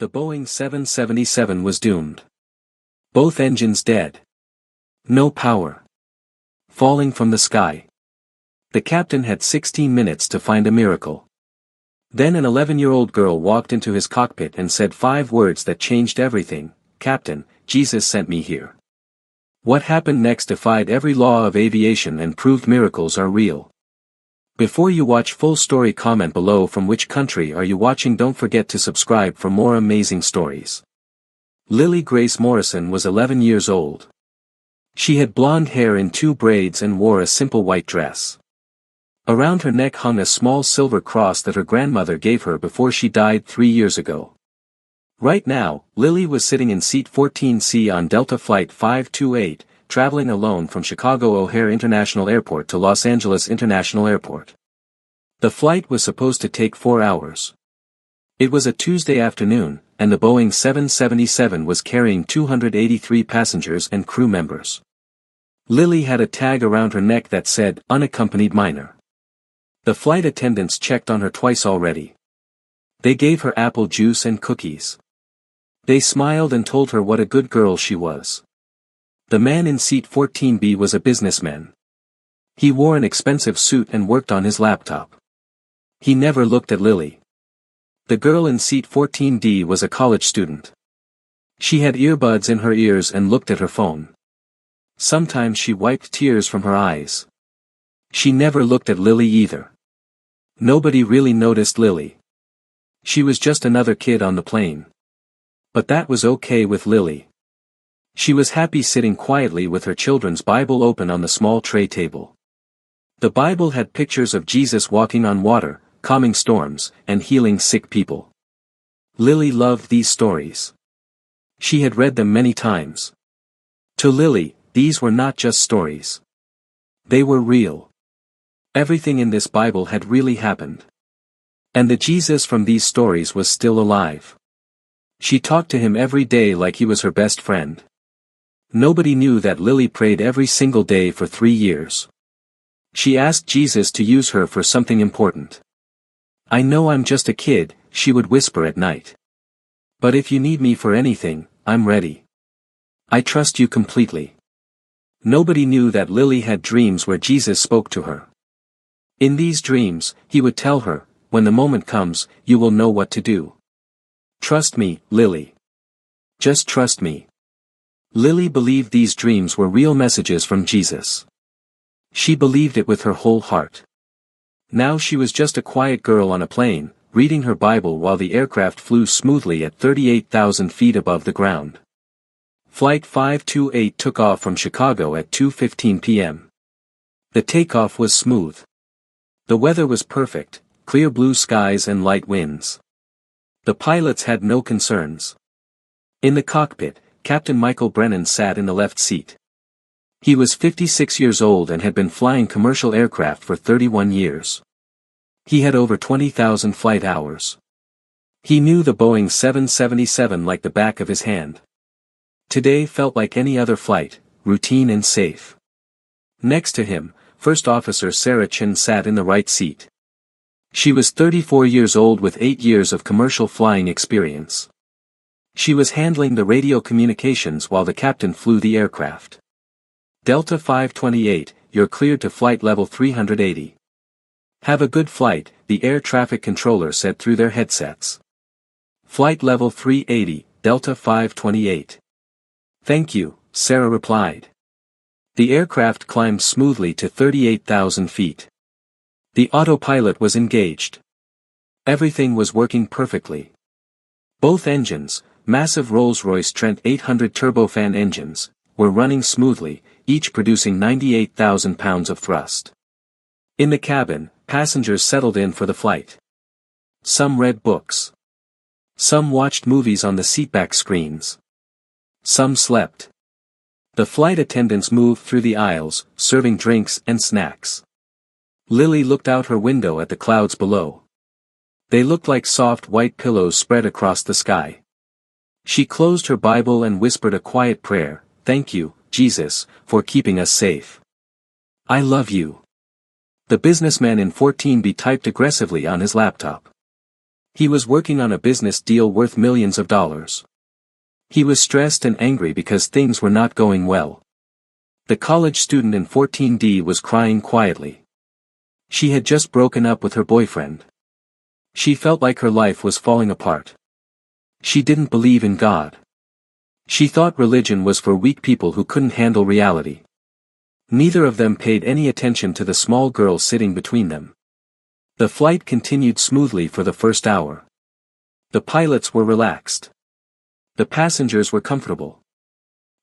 The Boeing 777 was doomed. Both engines dead. No power. Falling from the sky. The captain had 16 minutes to find a miracle. Then an 11-year-old girl walked into his cockpit and said 5 words that changed everything. "Captain, Jesus sent me here." What happened next defied every law of aviation and proved miracles are real. Before you watch full story, comment below from which country are you watching. Don't forget to subscribe for more amazing stories. Lily Grace Morrison was 11 years old. She had blonde hair in 2 braids and wore a simple white dress. Around her neck hung a small silver cross that her grandmother gave her before she died 3 years ago. Right now, Lily was sitting in seat 14C on Delta Flight 528, traveling alone from Chicago O'Hare International Airport to Los Angeles International Airport. The flight was supposed to take 4 hours. It was a Tuesday afternoon, and the Boeing 777 was carrying 283 passengers and crew members. Lily had a tag around her neck that said, "Unaccompanied minor." The flight attendants checked on her twice already. They gave her apple juice and cookies. They smiled and told her what a good girl she was. The man in seat 14B was a businessman. He wore an expensive suit and worked on his laptop. He never looked at Lily. The girl in seat 14D was a college student. She had earbuds in her ears and looked at her phone. Sometimes she wiped tears from her eyes. She never looked at Lily either. Nobody really noticed Lily. She was just another kid on the plane. But that was okay with Lily. She was happy sitting quietly with her children's Bible open on the small tray table. The Bible had pictures of Jesus walking on water, calming storms, and healing sick people. Lily loved these stories. She had read them many times. To Lily, these were not just stories. They were real. Everything in this Bible had really happened. And the Jesus from these stories was still alive. She talked to him every day like he was her best friend. Nobody knew that Lily prayed every single day for 3 years. She asked Jesus to use her for something important. "I know I'm just a kid," she would whisper at night. "But if you need me for anything, I'm ready. I trust you completely." Nobody knew that Lily had dreams where Jesus spoke to her. In these dreams, he would tell her, "When the moment comes, you will know what to do. Trust me, Lily. Just trust me." Lily believed these dreams were real messages from Jesus. She believed it with her whole heart. Now she was just a quiet girl on a plane, reading her Bible while the aircraft flew smoothly at 38,000 feet above the ground. Flight 528 took off from Chicago at 2:15 p.m. The takeoff was smooth. The weather was perfect, clear blue skies and light winds. The pilots had no concerns. In the cockpit, Captain Michael Brennan sat in the left seat. He was 56 years old and had been flying commercial aircraft for 31 years. He had over 20,000 flight hours. He knew the Boeing 777 like the back of his hand. Today felt like any other flight, routine and safe. Next to him, First Officer Sarah Chin sat in the right seat. She was 34 years old with 8 years of commercial flying experience. She was handling the radio communications while the captain flew the aircraft. "Delta 528, you're cleared to flight level 380. Have a good flight," the air traffic controller said through their headsets. "Flight level 380, Delta 528. "Thank you," Sarah replied. The aircraft climbed smoothly to 38,000 feet. The autopilot was engaged. Everything was working perfectly. Both engines, massive Rolls-Royce Trent 800 turbofan engines, were running smoothly, each producing 98,000 pounds of thrust. In the cabin, passengers settled in for the flight. Some read books. Some watched movies on the seatback screens. Some slept. The flight attendants moved through the aisles, serving drinks and snacks. Lily looked out her window at the clouds below. They looked like soft white pillows spread across the sky. She closed her Bible and whispered a quiet prayer, "Thank you, Jesus, for keeping us safe. I love you." The businessman in 14B typed aggressively on his laptop. He was working on a business deal worth millions of dollars. He was stressed and angry because things were not going well. The college student in 14D was crying quietly. She had just broken up with her boyfriend. She felt like her life was falling apart. She didn't believe in God. She thought religion was for weak people who couldn't handle reality. Neither of them paid any attention to the small girl sitting between them. The flight continued smoothly for the first hour. The pilots were relaxed. The passengers were comfortable.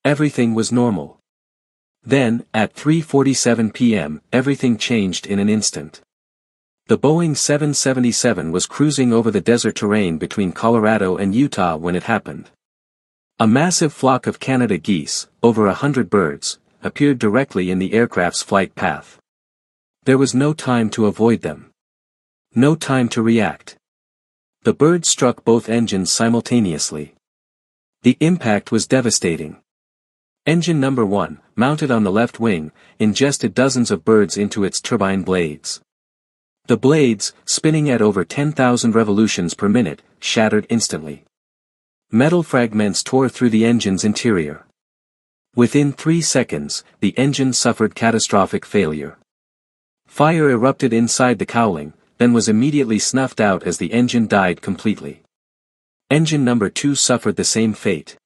Everything was normal. Then, at 3:47 p.m., everything changed in an instant. The Boeing 777 was cruising over the desert terrain between Colorado and Utah when it happened. A massive flock of Canada geese, over 100 birds, appeared directly in the aircraft's flight path. There was no time to avoid them. No time to react. The birds struck both engines simultaneously. The impact was devastating. Engine number 1, mounted on the left wing, ingested dozens of birds into its turbine blades. The blades, spinning at over 10,000 revolutions per minute, shattered instantly. Metal fragments tore through the engine's interior. Within 3 seconds, the engine suffered catastrophic failure. Fire erupted inside the cowling, then was immediately snuffed out as the engine died completely. Engine number 2 suffered the same fate.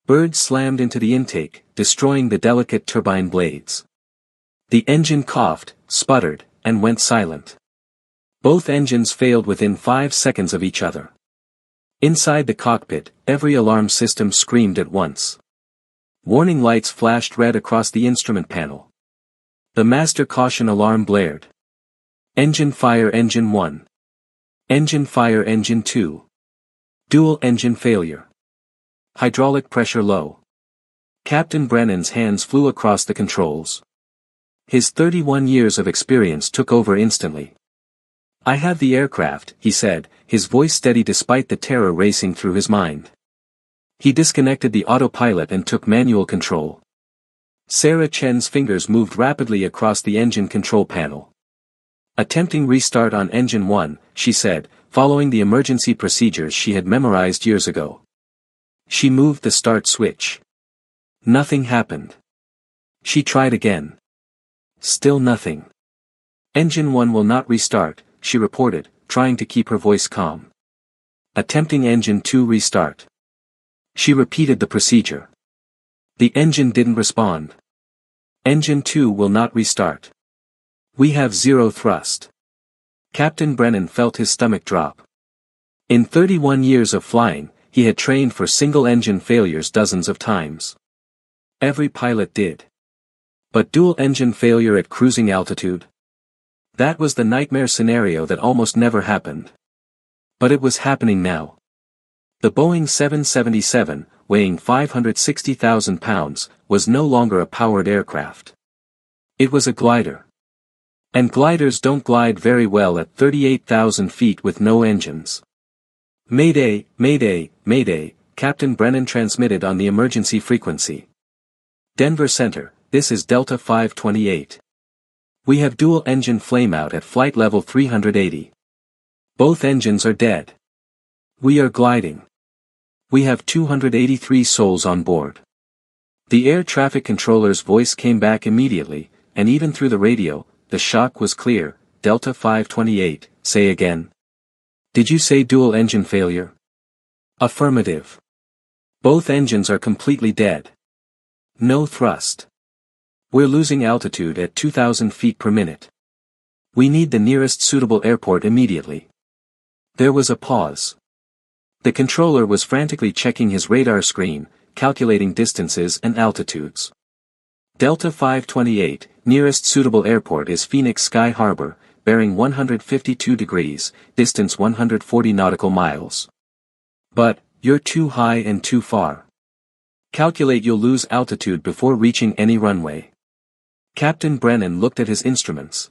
Birds slammed into the intake, destroying the delicate turbine blades. The engine coughed, sputtered, and went silent. Both engines failed within 5 seconds of each other. Inside the cockpit, every alarm system screamed at once. Warning lights flashed red across the instrument panel. The master caution alarm blared. Engine fire engine 1. Engine fire engine 2. Dual engine failure. Hydraulic pressure low. Captain Brennan's hands flew across the controls. His 31 years of experience took over instantly. "I have the aircraft," he said, his voice steady despite the terror racing through his mind. He disconnected the autopilot and took manual control. Sarah Chen's fingers moved rapidly across the engine control panel. Attempting restart on engine 1, she said, following the emergency procedures she had memorized years ago. She moved the start switch. Nothing happened. She tried again. Still nothing. "Engine 1 will not restart," she reported, trying to keep her voice calm. Attempting engine 2 restart. She repeated the procedure. The engine didn't respond. "Engine 2 will not restart. We have zero thrust." Captain Brennan felt his stomach drop. In 31 years of flying, he had trained for single-engine failures dozens of times. Every pilot did. But dual-engine failure at cruising altitude? That was the nightmare scenario that almost never happened. But it was happening now. The Boeing 777, weighing 560,000 pounds, was no longer a powered aircraft. It was a glider. And gliders don't glide very well at 38,000 feet with no engines. "Mayday, mayday, mayday," Captain Brennan transmitted on the emergency frequency. "Denver Center, this is Delta 528. We have dual-engine flameout at flight level 380. Both engines are dead. We are gliding. We have 283 souls on board." The air traffic controller's voice came back immediately, and even through the radio, the shock was clear. "Delta 528, say again. Did you say dual-engine failure?" "Affirmative. Both engines are completely dead. No thrust. We're losing altitude at 2,000 feet per minute. We need the nearest suitable airport immediately." There was a pause. The controller was frantically checking his radar screen, calculating distances and altitudes. "Delta 528, nearest suitable airport is Phoenix Sky Harbor, bearing 152 degrees, distance 140 nautical miles. But, you're too high and too far. Calculate you'll lose altitude before reaching any runway." Captain Brennan looked at his instruments.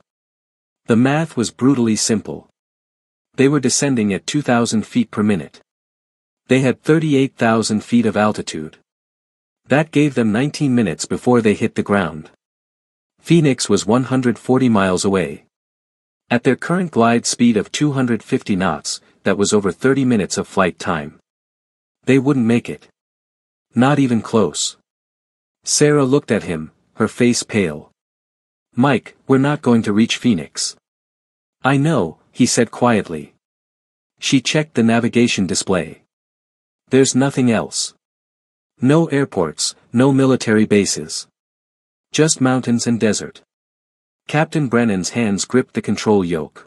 The math was brutally simple. They were descending at 2,000 feet per minute. They had 38,000 feet of altitude. That gave them 19 minutes before they hit the ground. Phoenix was 140 miles away. At their current glide speed of 250 knots, that was over 30 minutes of flight time. They wouldn't make it. Not even close. Sarah looked at him, her face pale. Mike, we're not going to reach Phoenix. I know, he said quietly. She checked the navigation display. There's nothing else. No airports, no military bases. Just mountains and desert. Captain Brennan's hands gripped the control yoke.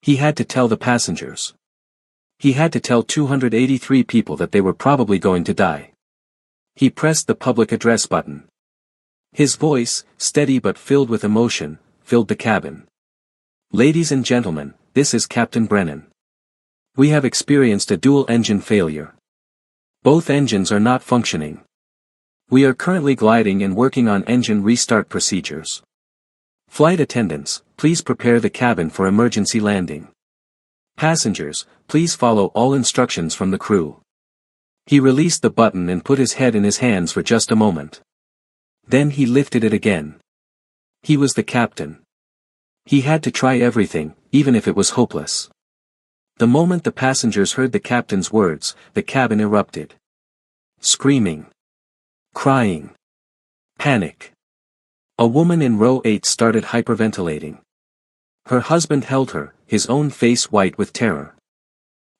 He had to tell the passengers. He had to tell 283 people that they were probably going to die. He pressed the public address button. His voice, steady but filled with emotion, filled the cabin. Ladies and gentlemen, this is Captain Brennan. We have experienced a dual-engine failure. Both engines are not functioning. We are currently gliding and working on engine restart procedures. Flight attendants, please prepare the cabin for emergency landing. Passengers, please follow all instructions from the crew. He released the button and put his head in his hands for just a moment. Then he lifted it again. He was the captain. He had to try everything, even if it was hopeless. The moment the passengers heard the captain's words, the cabin erupted. Screaming. Crying. Panic. A woman in row 8 started hyperventilating. Her husband held her, his own face white with terror.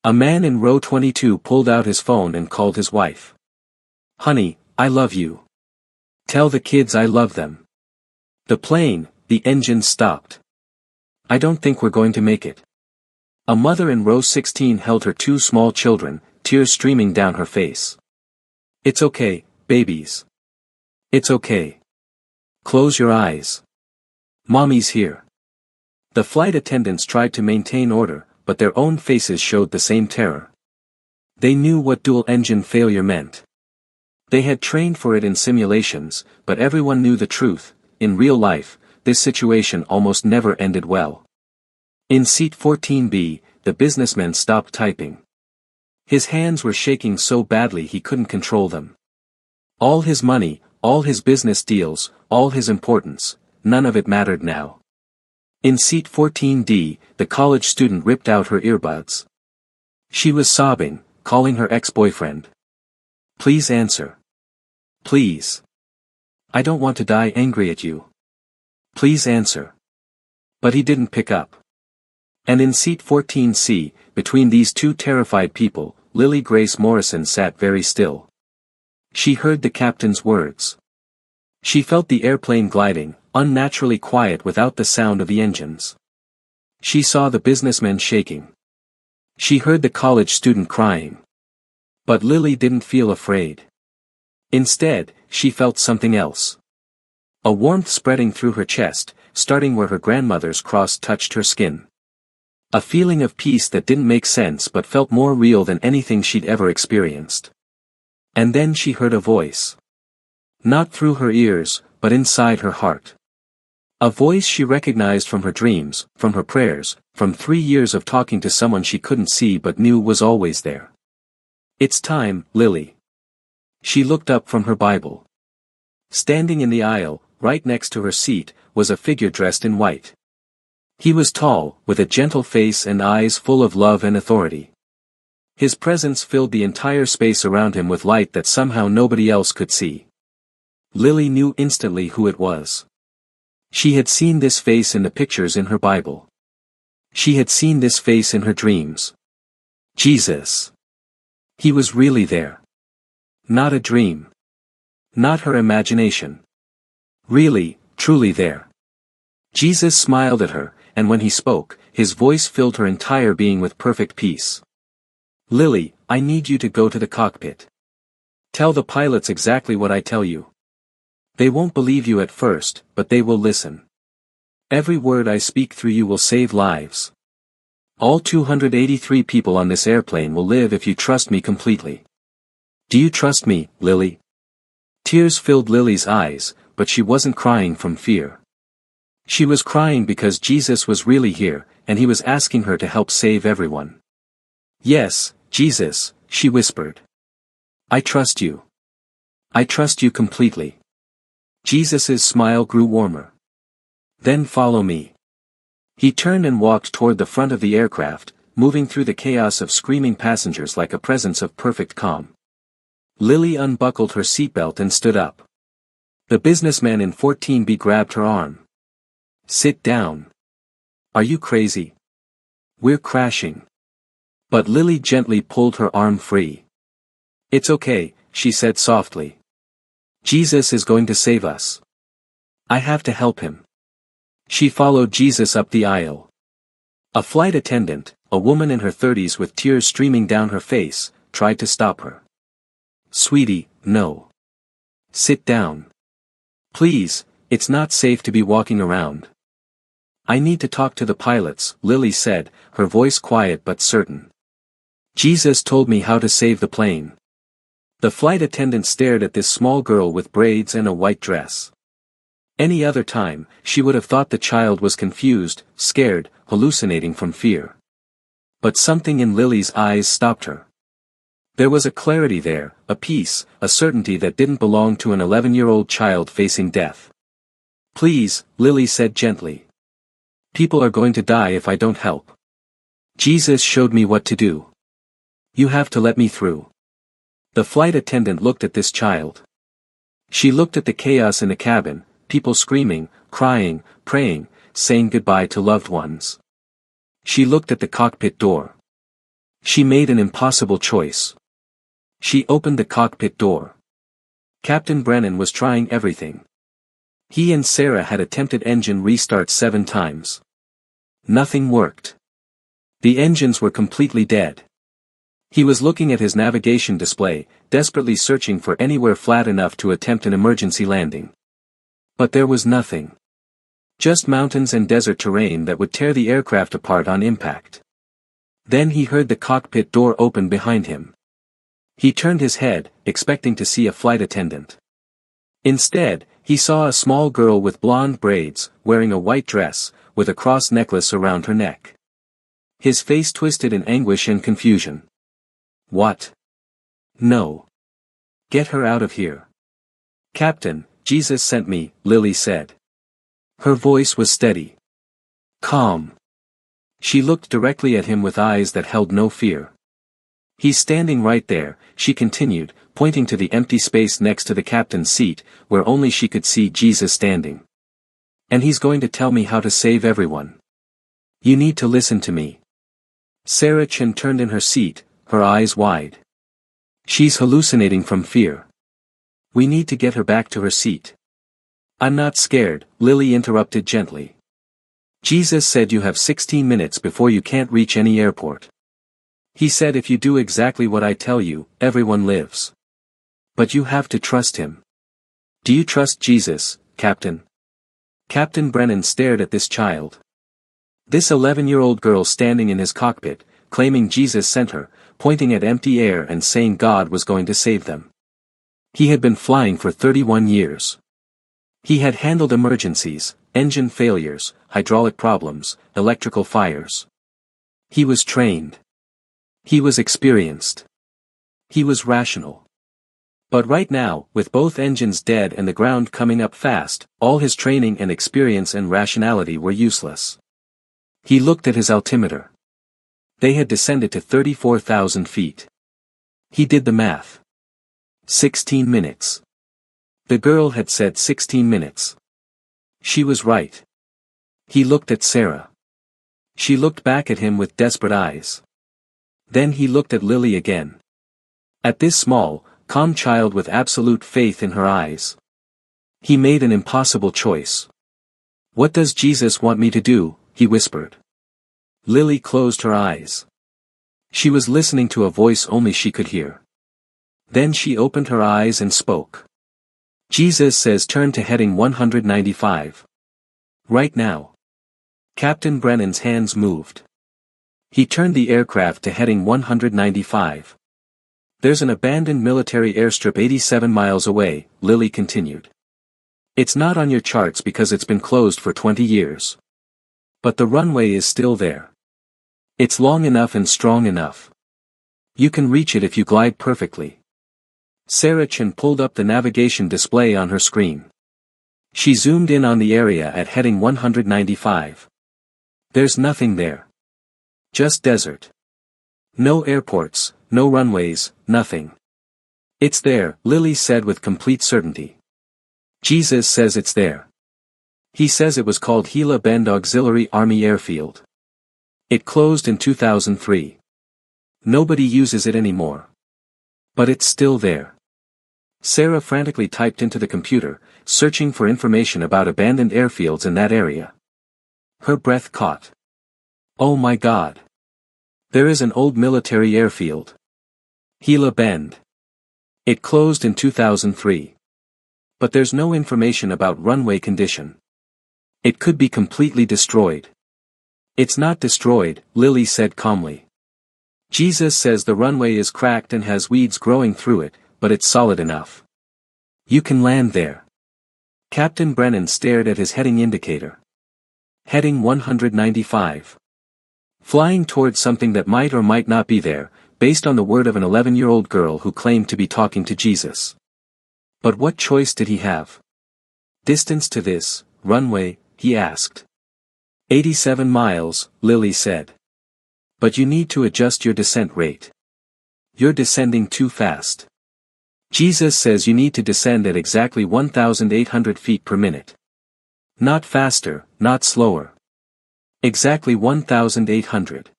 A man in row 22 pulled out his phone and called his wife. Honey, I love you. Tell the kids I love them. The engine stopped. I don't think we're going to make it. A mother in row 16 held her 2 small children, tears streaming down her face. It's okay, babies. It's okay. Close your eyes. Mommy's here. The flight attendants tried to maintain order, but their own faces showed the same terror. They knew what dual-engine failure meant. They had trained for it in simulations, but everyone knew the truth. In real life, this situation almost never ended well. In seat 14B, the businessman stopped typing. His hands were shaking so badly he couldn't control them. All his money, all his business deals, all his importance, none of it mattered now. In seat 14D, the college student ripped out her earbuds. She was sobbing, calling her ex-boyfriend. Please answer. Please. I don't want to die angry at you. Please answer. But he didn't pick up. And in seat 14C, between these two terrified people, Lily Grace Morrison sat very still. She heard the captain's words. She felt the airplane gliding, unnaturally quiet without the sound of the engines. She saw the businessman shaking. She heard the college student crying. But Lily didn't feel afraid. Instead, she felt something else. A warmth spreading through her chest, starting where her grandmother's cross touched her skin. A feeling of peace that didn't make sense but felt more real than anything she'd ever experienced. And then she heard a voice. Not through her ears, but inside her heart. A voice she recognized from her dreams, from her prayers, from 3 years of talking to someone she couldn't see but knew was always there. It's time, Lily. She looked up from her Bible. Standing in the aisle, right next to her seat, was a figure dressed in white. He was tall, with a gentle face and eyes full of love and authority. His presence filled the entire space around him with light that somehow nobody else could see. Lily knew instantly who it was. She had seen this face in the pictures in her Bible. She had seen this face in her dreams. Jesus. He was really there. Not a dream. Not her imagination. Really, truly there. Jesus smiled at her, and when he spoke, his voice filled her entire being with perfect peace. Lily, I need you to go to the cockpit. Tell the pilots exactly what I tell you. They won't believe you at first, but they will listen. Every word I speak through you will save lives. All 283 people on this airplane will live if you trust me completely. Do you trust me, Lily? Tears filled Lily's eyes, but she wasn't crying from fear. She was crying because Jesus was really here, and he was asking her to help save everyone. Yes, Jesus, she whispered. I trust you. I trust you completely. Jesus' smile grew warmer. Then follow me. He turned and walked toward the front of the aircraft, moving through the chaos of screaming passengers like a presence of perfect calm. Lily unbuckled her seatbelt and stood up. The businessman in 14B grabbed her arm. "Sit down. Are you crazy? We're crashing." But Lily gently pulled her arm free. "It's okay," she said softly. "Jesus is going to save us. I have to help him." She followed Jesus up the aisle. A flight attendant, a woman in her 30s with tears streaming down her face, tried to stop her. "Sweetie, no. Sit down. Please, it's not safe to be walking around." "I need to talk to the pilots," Lily said, her voice quiet but certain. "Jesus told me how to save the plane." The flight attendant stared at this small girl with braids and a white dress. Any other time, she would have thought the child was confused, scared, hallucinating from fear. But something in Lily's eyes stopped her. There was a clarity there, a peace, a certainty that didn't belong to an 11-year-old child facing death. "Please," Lily said gently. "People are going to die if I don't help. Jesus showed me what to do. You have to let me through." The flight attendant looked at this child. She looked at the chaos in the cabin, people screaming, crying, praying, saying goodbye to loved ones. She looked at the cockpit door. She made an impossible choice. She opened the cockpit door. Captain Brennan was trying everything. He and Sarah had attempted engine restarts 7 times. Nothing worked. The engines were completely dead. He was looking at his navigation display, desperately searching for anywhere flat enough to attempt an emergency landing. But there was nothing. Just mountains and desert terrain that would tear the aircraft apart on impact. Then he heard the cockpit door open behind him. He turned his head, expecting to see a flight attendant. Instead, he saw a small girl with blonde braids, wearing a white dress, with a cross necklace around her neck. His face twisted in anguish and confusion. "What? No. Get her out of here." "Captain, Jesus sent me," Lily said. Her voice was steady. Calm. She looked directly at him with eyes that held no fear. "He's standing right there," she continued, pointing to the empty space next to the captain's seat, where only she could see Jesus standing. "And he's going to tell me how to save everyone. You need to listen to me." Sarah Chen turned in her seat, her eyes wide. "She's hallucinating from fear. We need to get her back to her seat." "I'm not scared," Lily interrupted gently. "Jesus said you have 16 minutes before you can't reach any airport. He said if you do exactly what I tell you, everyone lives. But you have to trust him. Do you trust Jesus, Captain?" Captain Brennan stared at this child. This 11-year-old girl standing in his cockpit, claiming Jesus sent her, pointing at empty air and saying God was going to save them. He had been flying for 31 years. He had handled emergencies, engine failures, hydraulic problems, electrical fires. He was trained. He was experienced. He was rational. But right now, with both engines dead and the ground coming up fast, all his training and experience and rationality were useless. He looked at his altimeter. They had descended to 34,000 feet. He did the math. 16 minutes. The girl had said 16 minutes. She was right. He looked at Sarah. She looked back at him with desperate eyes. Then he looked at Lily again. At this small, calm child with absolute faith in her eyes. He made an impossible choice. "What does Jesus want me to do?" he whispered. Lily closed her eyes. She was listening to a voice only she could hear. Then she opened her eyes and spoke. "Jesus says turn to heading 195. Right now." Captain Brennan's hands moved. He turned the aircraft to heading 195. "There's an abandoned military airstrip 87 miles away," Lily continued. "It's not on your charts because it's been closed for 20 years. But the runway is still there. It's long enough and strong enough. You can reach it if you glide perfectly." Sarah Chen pulled up the navigation display on her screen. She zoomed in on the area at heading 195. "There's nothing there. Just desert. No airports, no runways, nothing. It's there, Lily said with complete certainty. Jesus says it's there. He says it was called Gila Bend Auxiliary Army Airfield. It closed in 2003. Nobody uses it anymore. But it's still there. Sarah frantically typed into the computer, searching for information about abandoned airfields in that area. Her breath caught. Oh my God. There is an old military airfield. Gila Bend. It closed in 2003. But there's no information about runway condition. It could be completely destroyed. It's not destroyed, Lily said calmly. Jesus says the runway is cracked and has weeds growing through it, but it's solid enough. You can land there. Captain Brennan stared at his heading indicator. Heading 195. Flying towards something that might or might not be there, based on the word of an 11-year-old girl who claimed to be talking to Jesus. But what choice did he have? Distance to this runway, he asked. 87 miles, Lily said. But you need to adjust your descent rate. You're descending too fast. Jesus says you need to descend at exactly 1,800 feet per minute. Not faster, not slower. Exactly 1,800.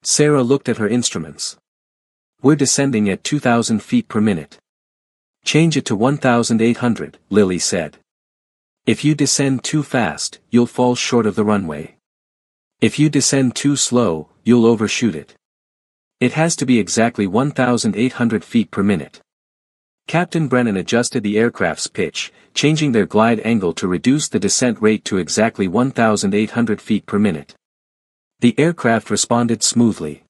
Sarah looked at her instruments. We're descending at 2,000 feet per minute. Change it to 1,800, Lily said. If you descend too fast, you'll fall short of the runway. If you descend too slow, you'll overshoot it. It has to be exactly 1,800 feet per minute. Captain Brennan adjusted the aircraft's pitch, changing their glide angle to reduce the descent rate to exactly 1,800 feet per minute. The aircraft responded smoothly.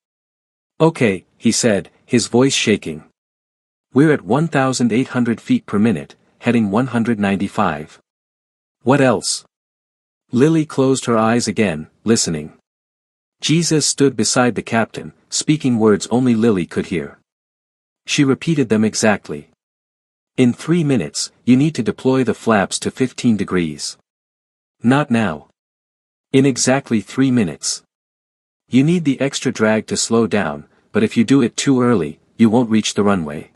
Okay, he said, his voice shaking. We're at 1,800 feet per minute, heading 195. What else? Lily closed her eyes again, listening. Jesus stood beside the captain, speaking words only Lily could hear. She repeated them exactly. In 3 minutes, you need to deploy the flaps to 15 degrees. Not now. In exactly 3 minutes. You need the extra drag to slow down, but if you do it too early, you won't reach the runway.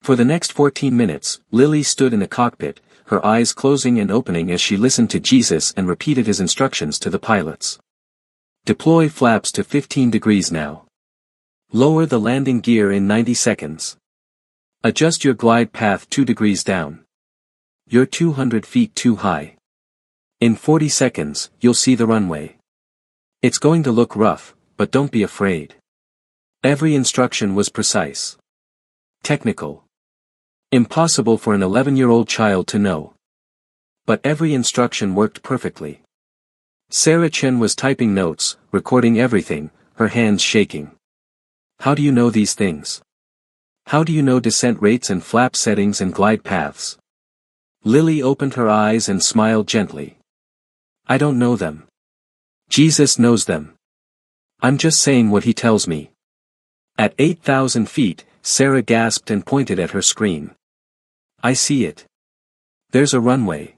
For the next 14 minutes, Lily stood in the cockpit, her eyes closing and opening as she listened to Jesus and repeated his instructions to the pilots. Deploy flaps to 15 degrees now. Lower the landing gear in 90 seconds. Adjust your glide path 2 degrees down. You're 200 feet too high. In 40 seconds, you'll see the runway. It's going to look rough, but don't be afraid. Every instruction was precise. Technical. Impossible for an 11-year-old child to know. But every instruction worked perfectly. Sarah Chen was typing notes, recording everything, her hands shaking. How do you know these things? How do you know descent rates and flap settings and glide paths? Lily opened her eyes and smiled gently. I don't know them. Jesus knows them. I'm just saying what he tells me. At 8,000 feet, Sarah gasped and pointed at her screen. I see it. There's a runway.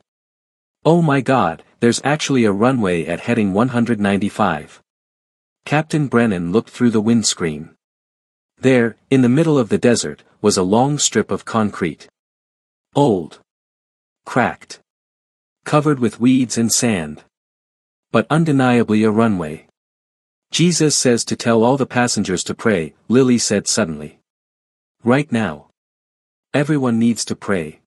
Oh my God, there's actually a runway at heading 195. Captain Brennan looked through the windscreen. There, in the middle of the desert, was a long strip of concrete. Old. Cracked. Covered with weeds and sand. But undeniably a runway. Jesus says to tell all the passengers to pray, Lily said suddenly. Right now. Everyone needs to pray.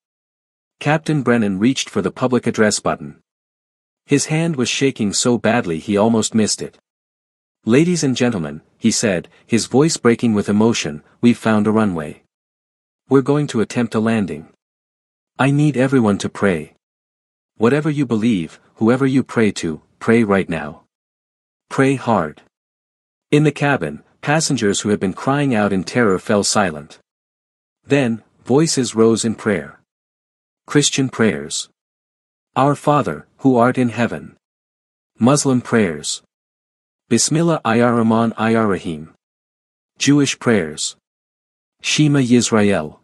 Captain Brennan reached for the public address button. His hand was shaking so badly he almost missed it. Ladies and gentlemen, he said, his voice breaking with emotion, we've found a runway. We're going to attempt a landing. I need everyone to pray. Whatever you believe, whoever you pray to, pray right now. Pray hard. In the cabin, passengers who had been crying out in terror fell silent. Then, voices rose in prayer. Christian prayers. Our Father, who art in heaven. Muslim prayers. Bismillah ir-Rahman ir-Rahim. Jewish prayers. Shema Yisrael.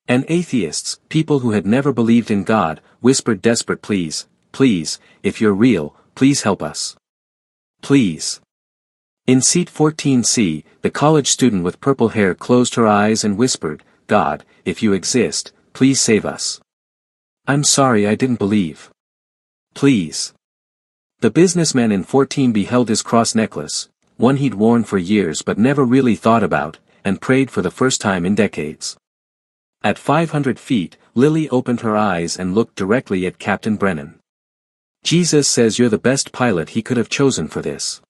And atheists, people who had never believed in God, whispered desperate pleas, please, if you're real, please help us. Please. In seat 14C, the college student with purple hair closed her eyes and whispered, "God, if you exist, please save us. I'm sorry I didn't believe. Please." The businessman in 14B held his cross necklace, one he'd worn for years but never really thought about, and prayed for the first time in decades. At 500 feet, Lily opened her eyes and looked directly at Captain Brennan. "Jesus says you're the best pilot he could have chosen for this.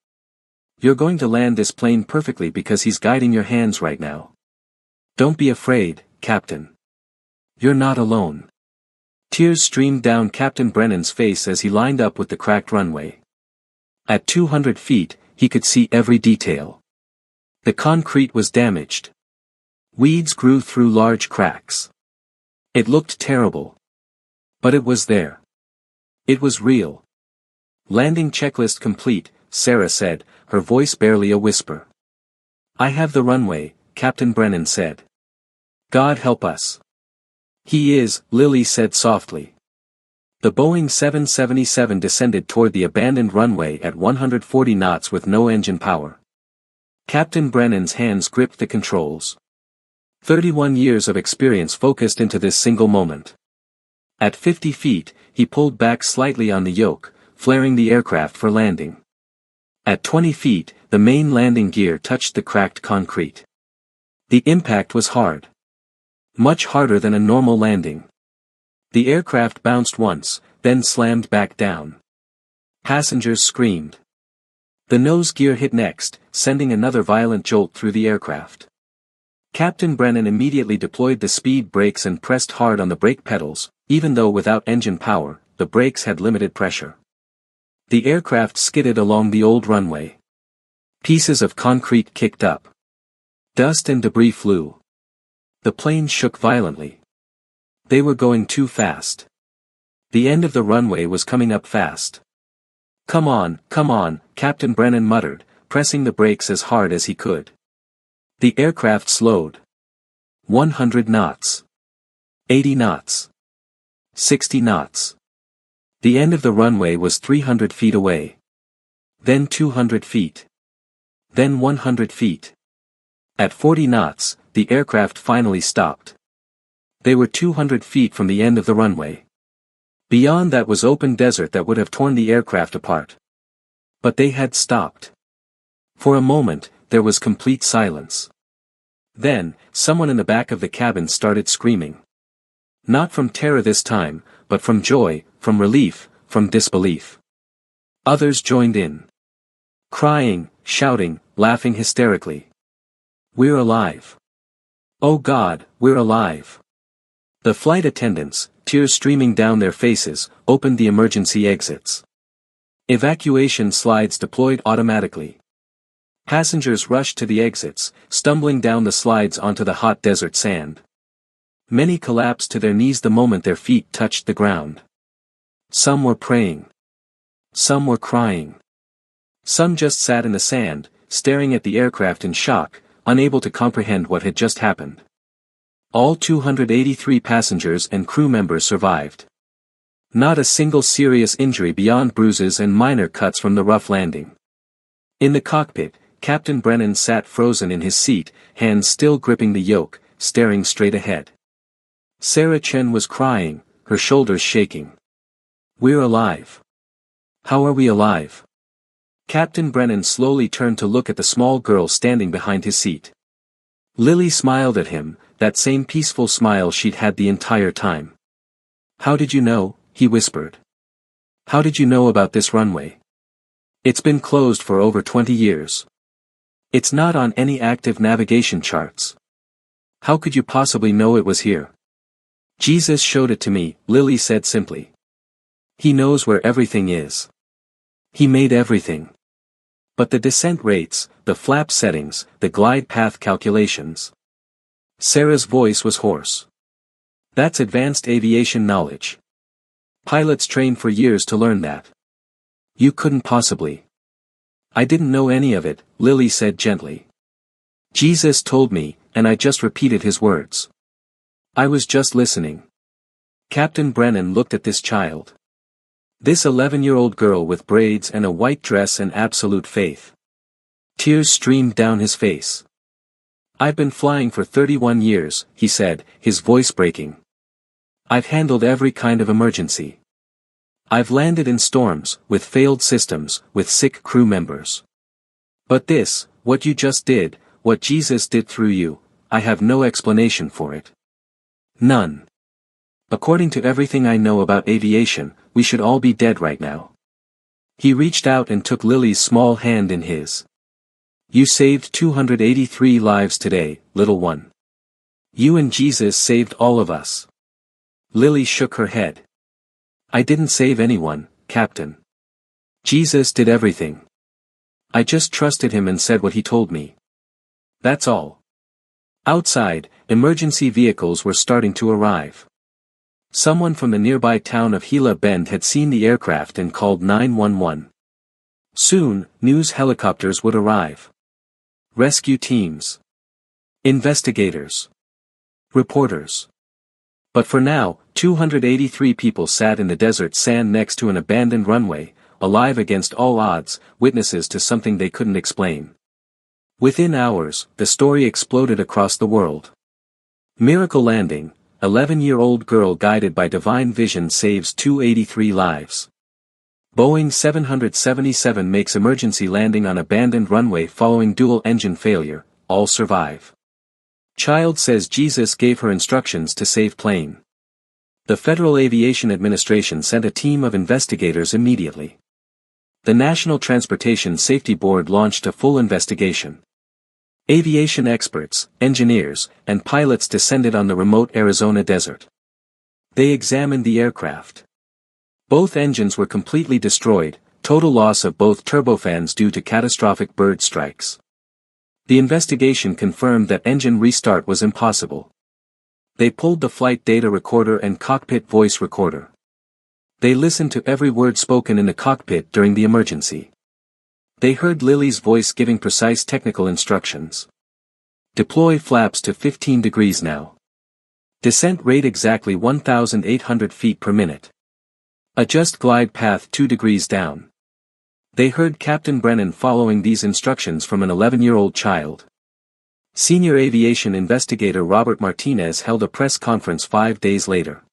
You're going to land this plane perfectly because he's guiding your hands right now. Don't be afraid, Captain. You're not alone." Tears streamed down Captain Brennan's face as he lined up with the cracked runway. At 200 feet, he could see every detail. The concrete was damaged. Weeds grew through large cracks. It looked terrible. But it was there. It was real. "Landing checklist complete," Sarah said, her voice barely a whisper. "I have the runway," Captain Brennan said. "God help us." "He is," Lily said softly. The Boeing 777 descended toward the abandoned runway at 140 knots with no engine power. Captain Brennan's hands gripped the controls. 31 years of experience focused into this single moment. At 50 feet, he pulled back slightly on the yoke, flaring the aircraft for landing. At 20 feet, the main landing gear touched the cracked concrete. The impact was hard. Much harder than a normal landing. The aircraft bounced once, then slammed back down. Passengers screamed. The nose gear hit next, sending another violent jolt through the aircraft. Captain Brennan immediately deployed the speed brakes and pressed hard on the brake pedals, even though without engine power, the brakes had limited pressure. The aircraft skidded along the old runway. Pieces of concrete kicked up. Dust and debris flew. The plane shook violently. They were going too fast. The end of the runway was coming up fast. Come on, Captain Brennan muttered, pressing the brakes as hard as he could. The aircraft slowed. 100 knots. 80 knots. 60 knots. The end of the runway was 300 feet away. Then 200 feet. Then 100 feet. At 40 knots, the aircraft finally stopped. They were 200 feet from the end of the runway. Beyond that was open desert that would have torn the aircraft apart. But they had stopped. For a moment, there was complete silence. Then, someone in the back of the cabin started screaming. Not from terror this time, but from joy, from relief, from disbelief. Others joined in. Crying, shouting, laughing hysterically. "We're alive. Oh God, we're alive." The flight attendants, tears streaming down their faces, opened the emergency exits. Evacuation slides deployed automatically. Passengers rushed to the exits, stumbling down the slides onto the hot desert sand. Many collapsed to their knees the moment their feet touched the ground. Some were praying. Some were crying. Some just sat in the sand, staring at the aircraft in shock, unable to comprehend what had just happened. All 283 passengers and crew members survived. Not a single serious injury beyond bruises and minor cuts from the rough landing. In the cockpit, Captain Brennan sat frozen in his seat, hands still gripping the yoke, staring straight ahead. Sarah Chen was crying, her shoulders shaking. "We're alive. How are we alive?" Captain Brennan slowly turned to look at the small girl standing behind his seat. Lily smiled at him, that same peaceful smile she'd had the entire time. "How did you know?" he whispered. "How did you know about this runway? It's been closed for over 20 years. It's not on any active navigation charts. How could you possibly know it was here?" "Jesus showed it to me," Lily said simply. "He knows where everything is. He made everything. But the descent rates, the flap settings, the glide path calculations." Sarah's voice was hoarse. "That's advanced aviation knowledge. Pilots train for years to learn that. You couldn't possibly." "I didn't know any of it," Lily said gently. "Jesus told me, and I just repeated his words. I was just listening." Captain Brennan looked at this child. This 11-year-old girl with braids and a white dress and absolute faith. Tears streamed down his face. "I've been flying for 31 years, he said, his voice breaking. "I've handled every kind of emergency. I've landed in storms, with failed systems, with sick crew members. But this, what you just did, what Jesus did through you, I have no explanation for it. None. According to everything I know about aviation, we should all be dead right now." He reached out and took Lily's small hand in his. "You saved 283 lives today, little one. You and Jesus saved all of us." Lily shook her head. "I didn't save anyone, Captain. Jesus did everything. I just trusted him and said what he told me. That's all." Outside, emergency vehicles were starting to arrive. Someone from the nearby town of Gila Bend had seen the aircraft and called 911. Soon, news helicopters would arrive. Rescue teams. Investigators. Reporters. But for now, 283 people sat in the desert sand next to an abandoned runway, alive against all odds, witnesses to something they couldn't explain. Within hours, the story exploded across the world. Miracle landing, 11-year-old girl guided by divine vision saves 283 lives. Boeing 777 makes emergency landing on abandoned runway following dual-engine failure, all survive. Child says Jesus gave her instructions to save plane. The Federal Aviation Administration sent a team of investigators immediately. The National Transportation Safety Board launched a full investigation. Aviation experts, engineers, and pilots descended on the remote Arizona desert. They examined the aircraft. Both engines were completely destroyed, total loss of both turbofans due to catastrophic bird strikes. The investigation confirmed that engine restart was impossible. They pulled the flight data recorder and cockpit voice recorder. They listened to every word spoken in the cockpit during the emergency. They heard Lily's voice giving precise technical instructions. Deploy flaps to 15 degrees now. Descent rate exactly 1,800 feet per minute. Adjust glide path 2 degrees down. They heard Captain Brennan following these instructions from an 11-year-old child. Senior aviation investigator Robert Martinez held a press conference 5 days later.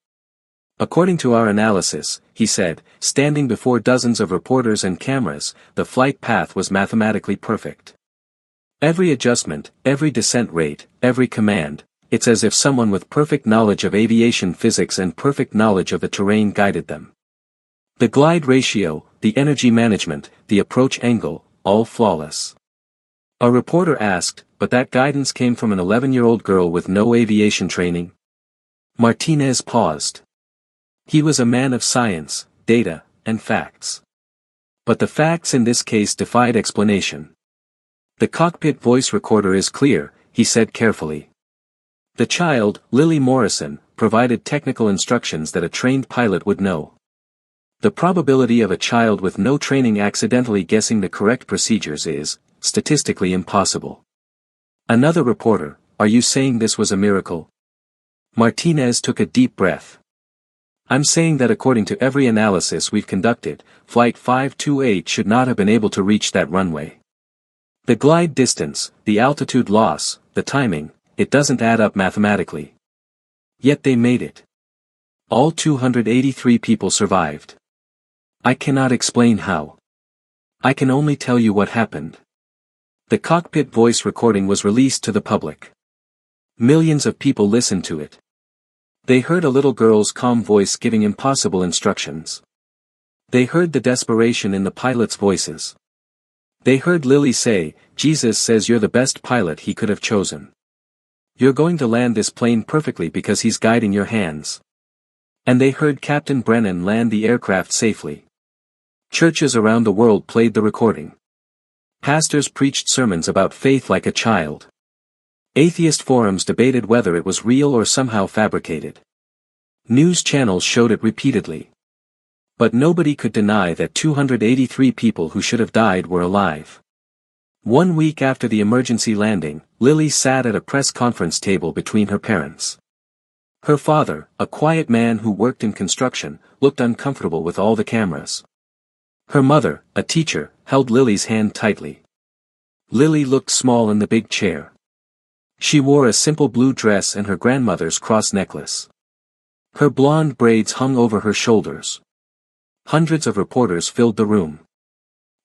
"According to our analysis," he said, standing before dozens of reporters and cameras, "the flight path was mathematically perfect. Every adjustment, every descent rate, every command, it's as if someone with perfect knowledge of aviation physics and perfect knowledge of the terrain guided them. The glide ratio, the energy management, the approach angle, all flawless." A reporter asked, "But that guidance came from an 11-year-old girl with no aviation training?" Martinez paused. He was a man of science, data, and facts. But the facts in this case defied explanation. "The cockpit voice recorder is clear," he said carefully. "The child, Lily Morrison, provided technical instructions that a trained pilot would know. The probability of a child with no training accidentally guessing the correct procedures is, statistically impossible." Another reporter, "Are you saying this was a miracle?" Martinez took a deep breath. "I'm saying that according to every analysis we've conducted, Flight 528 should not have been able to reach that runway. The glide distance, the altitude loss, the timing, it doesn't add up mathematically. Yet they made it. All 283 people survived. I cannot explain how. I can only tell you what happened." The cockpit voice recording was released to the public. Millions of people listened to it. They heard a little girl's calm voice giving impossible instructions. They heard the desperation in the pilots' voices. They heard Lily say, "Jesus says you're the best pilot he could have chosen. You're going to land this plane perfectly because he's guiding your hands." And they heard Captain Brennan land the aircraft safely. Churches around the world played the recording. Pastors preached sermons about faith like a child. Atheist forums debated whether it was real or somehow fabricated. News channels showed it repeatedly. But nobody could deny that 283 people who should have died were alive. 1 week after the emergency landing, Lily sat at a press conference table between her parents. Her father, a quiet man who worked in construction, looked uncomfortable with all the cameras. Her mother, a teacher, held Lily's hand tightly. Lily looked small in the big chair. She wore a simple blue dress and her grandmother's cross necklace. Her blonde braids hung over her shoulders. Hundreds of reporters filled the room.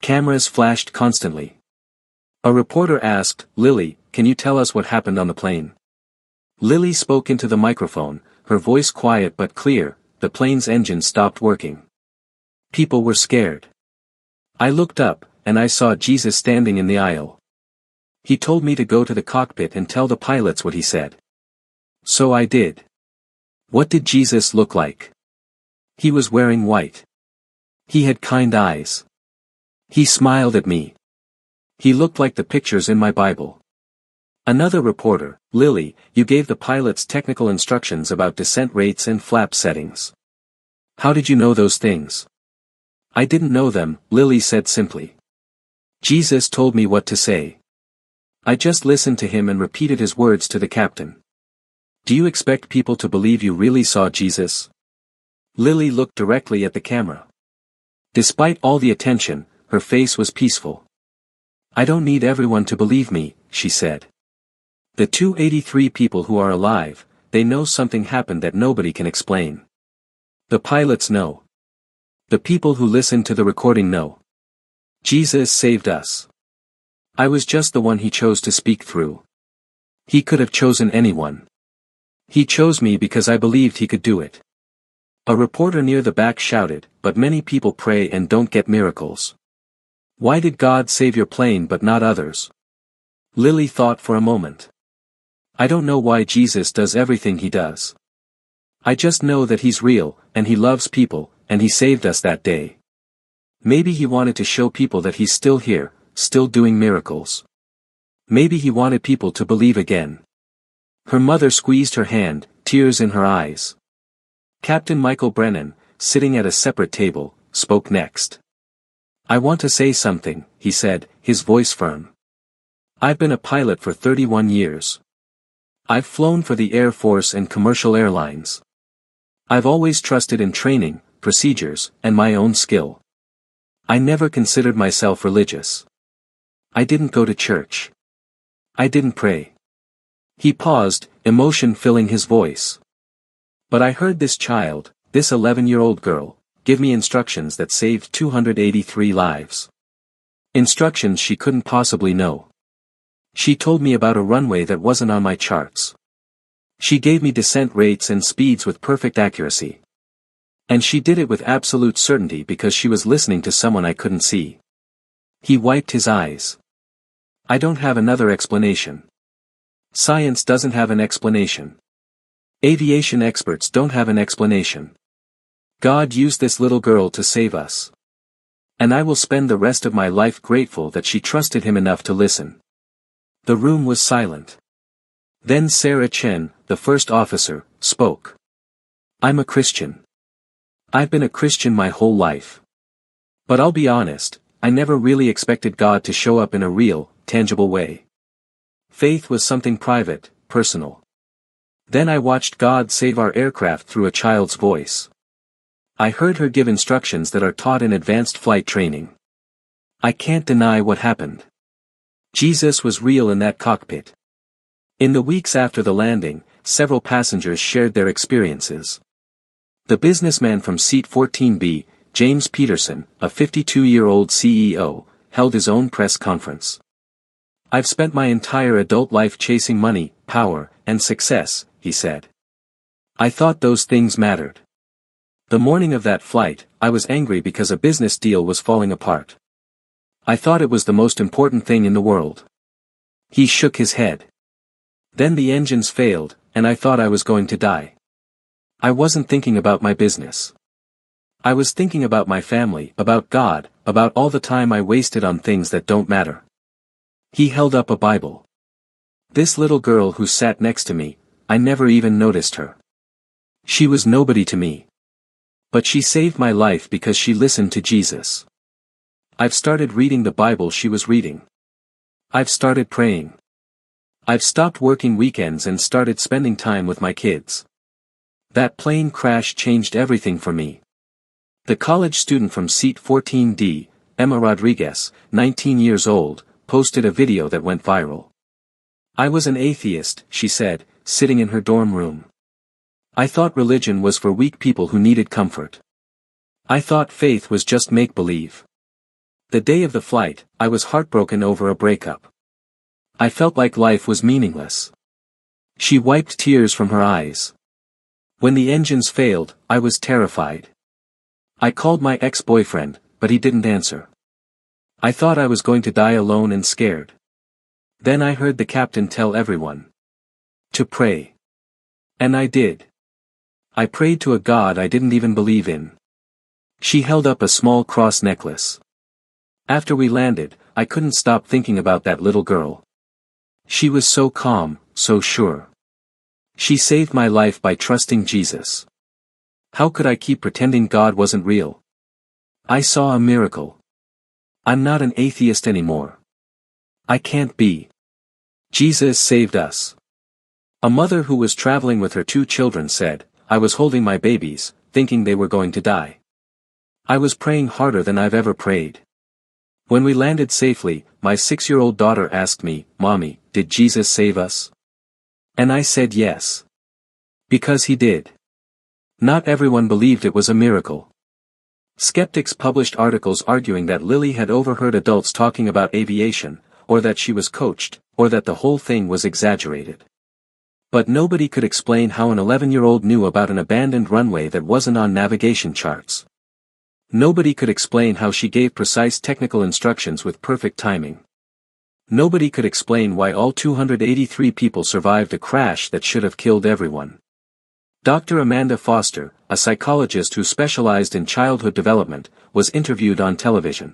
Cameras flashed constantly. A reporter asked, "Lily, can you tell us what happened on the plane?" Lily spoke into the microphone, her voice quiet but clear. The plane's engine stopped working. People were scared. I looked up, and I saw Jesus standing in the aisle. He told me to go to the cockpit and tell the pilots what he said. So I did. What did Jesus look like? He was wearing white. He had kind eyes. He smiled at me. He looked like the pictures in my Bible. Another reporter, "Lily, you gave the pilots technical instructions about descent rates and flap settings. How did you know those things?" "I didn't know them," Lily said simply. "Jesus told me what to say. I just listened to him and repeated his words to the captain." "Do you expect people to believe you really saw Jesus?" Lily looked directly at the camera. Despite all the attention, her face was peaceful. "I don't need everyone to believe me," she said. "The 283 people who are alive, they know something happened that nobody can explain. The pilots know. The people who listen to the recording know. Jesus saved us. I was just the one he chose to speak through. He could have chosen anyone. He chose me because I believed he could do it." A reporter near the back shouted, "But many people pray and don't get miracles. Why did God save your plane but not others?" Lily thought for a moment. "I don't know why Jesus does everything he does. I just know that he's real, and he loves people, and he saved us that day. Maybe he wanted to show people that he's still here, still doing miracles. Maybe he wanted people to believe again." Her mother squeezed her hand, tears in her eyes. Captain Michael Brennan, sitting at a separate table, spoke next. "I want to say something," he said, his voice firm. "I've been a pilot for 31 years. I've flown for the Air Force and commercial airlines. I've always trusted in training, procedures, and my own skill. I never considered myself religious. I didn't go to church. I didn't pray." He paused, emotion filling his voice. "But I heard this child, this 11-year-old girl, give me instructions that saved 283 lives. Instructions she couldn't possibly know. She told me about a runway that wasn't on my charts. She gave me descent rates and speeds with perfect accuracy. And she did it with absolute certainty because she was listening to someone I couldn't see." He wiped his eyes. "I don't have another explanation. Science doesn't have an explanation. Aviation experts don't have an explanation. God used this little girl to save us. And I will spend the rest of my life grateful that she trusted him enough to listen." The room was silent. Then Sarah Chen, the first officer, spoke. "I'm a Christian. I've been a Christian my whole life. But I'll be honest, I never really expected God to show up in a real, tangible way. Faith was something private, personal. Then I watched God save our aircraft through a child's voice. I heard her give instructions that are taught in advanced flight training. I can't deny what happened. Jesus was real in that cockpit." In the weeks after the landing, several passengers shared their experiences. The businessman from seat 14B, James Peterson, a 52-year-old CEO, held his own press conference. "I've spent my entire adult life chasing money, power, and success," he said. "I thought those things mattered. The morning of that flight, I was angry because a business deal was falling apart. I thought it was the most important thing in the world." He shook his head. "Then the engines failed, and I thought I was going to die. I wasn't thinking about my business. I was thinking about my family, about God, about all the time I wasted on things that don't matter." He held up a Bible. "This little girl who sat next to me, I never even noticed her. She was nobody to me. But she saved my life because she listened to Jesus. I've started reading the Bible she was reading. I've started praying. I've stopped working weekends and started spending time with my kids. That plane crash changed everything for me." The college student from seat 14D, Emma Rodriguez, 19 years old, posted a video that went viral. "I was an atheist," she said, sitting in her dorm room. "I thought religion was for weak people who needed comfort. I thought faith was just make-believe. The day of the flight, I was heartbroken over a breakup. I felt like life was meaningless." She wiped tears from her eyes. "When the engines failed, I was terrified. I called my ex-boyfriend, but he didn't answer. I thought I was going to die alone and scared. Then I heard the captain tell everyone to pray. And I did. I prayed to a God I didn't even believe in." She held up a small cross necklace. "After we landed, I couldn't stop thinking about that little girl. She was so calm, so sure. She saved my life by trusting Jesus. How could I keep pretending God wasn't real? I saw a miracle. I'm not an atheist anymore. I can't be. Jesus saved us." A mother who was traveling with her 2 children said, "I was holding my babies, thinking they were going to die. I was praying harder than I've ever prayed. When we landed safely, my 6-year-old daughter asked me, 'Mommy, did Jesus save us?' And I said yes. Because he did." Not everyone believed it was a miracle. Skeptics published articles arguing that Lily had overheard adults talking about aviation, or that she was coached, or that the whole thing was exaggerated. But nobody could explain how an 11-year-old knew about an abandoned runway that wasn't on navigation charts. Nobody could explain how she gave precise technical instructions with perfect timing. Nobody could explain why all 283 people survived a crash that should have killed everyone. Dr. Amanda Foster, a psychologist who specialized in childhood development, was interviewed on television.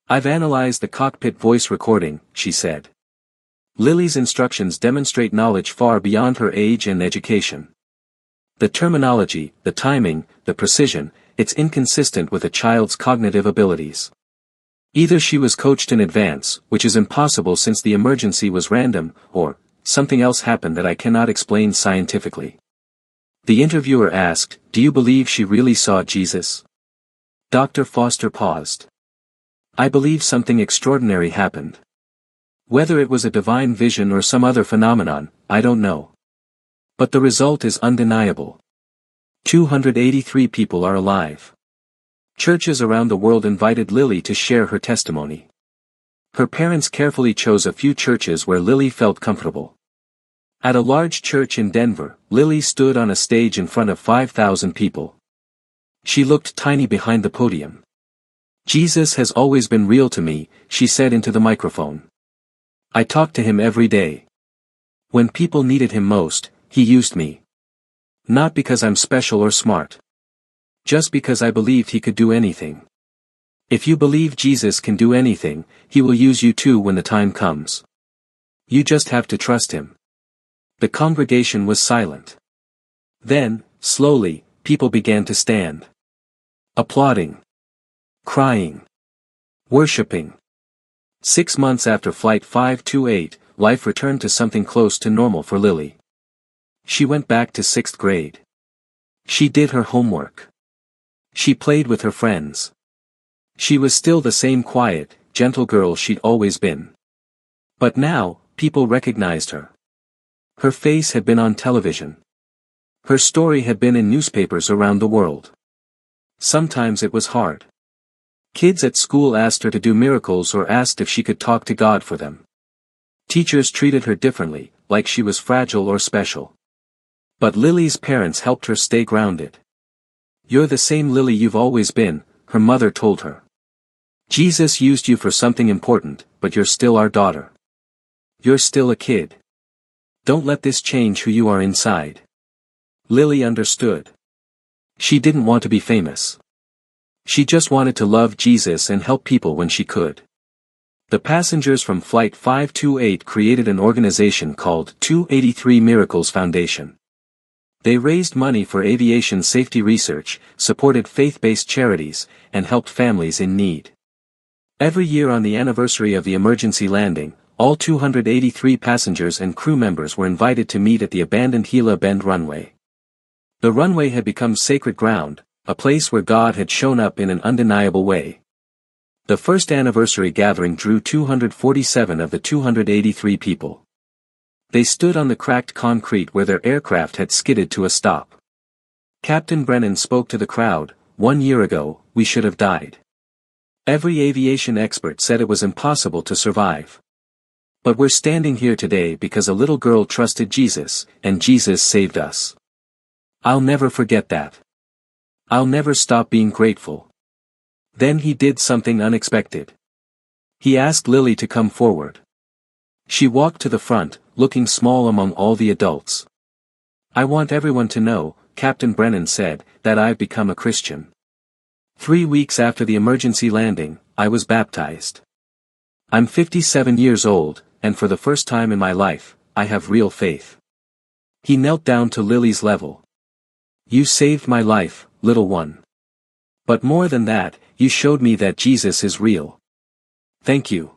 "I've analyzed the cockpit voice recording," she said. "Lily's instructions demonstrate knowledge far beyond her age and education. The terminology, the timing, the precision, it's inconsistent with a child's cognitive abilities. Either she was coached in advance, which is impossible since the emergency was random, or something else happened that I cannot explain scientifically." The interviewer asked, "Do you believe she really saw Jesus?" Dr. Foster paused. "I believe something extraordinary happened. Whether it was a divine vision or some other phenomenon, I don't know. But the result is undeniable. 283 people are alive." Churches around the world invited Lily to share her testimony. Her parents carefully chose a few churches where Lily felt comfortable. At a large church in Denver, Lily stood on a stage in front of 5,000 people. She looked tiny behind the podium. "Jesus has always been real to me," she said into the microphone. "I talked to him every day. When people needed him most, he used me. Not because I'm special or smart. Just because I believed he could do anything. If you believe Jesus can do anything, he will use you too when the time comes. You just have to trust him." The congregation was silent. Then, slowly, people began to stand. Applauding. Crying. Worshipping. 6 months after Flight 528, life returned to something close to normal for Lily. She went back to 6th grade. She did her homework. She played with her friends. She was still the same quiet, gentle girl she'd always been. But now, people recognized her. Her face had been on television. Her story had been in newspapers around the world. Sometimes it was hard. Kids at school asked her to do miracles or asked if she could talk to God for them. Teachers treated her differently, like she was fragile or special. But Lily's parents helped her stay grounded. "You're the same Lily you've always been," her mother told her. "Jesus used you for something important, but you're still our daughter. You're still a kid. Don't let this change who you are inside." Lily understood. She didn't want to be famous. She just wanted to love Jesus and help people when she could. The passengers from Flight 528 created an organization called 283 Miracles Foundation. They raised money for aviation safety research, supported faith-based charities, and helped families in need. Every year on the anniversary of the emergency landing, all 283 passengers and crew members were invited to meet at the abandoned Gila Bend runway. The runway had become sacred ground, a place where God had shown up in an undeniable way. The first anniversary gathering drew 247 of the 283 people. They stood on the cracked concrete where their aircraft had skidded to a stop. Captain Brennan spoke to the crowd, "1 year ago, we should have died. Every aviation expert said it was impossible to survive. But we're standing here today because a little girl trusted Jesus, and Jesus saved us. I'll never forget that. I'll never stop being grateful." Then he did something unexpected. He asked Lily to come forward. She walked to the front, looking small among all the adults. "I want everyone to know," Captain Brennan said, "that I've become a Christian. 3 weeks after the emergency landing, I was baptized. I'm 57 years old, and for the first time in my life, I have real faith." He knelt down to Lily's level. "You saved my life, little one. But more than that, you showed me that Jesus is real. Thank you."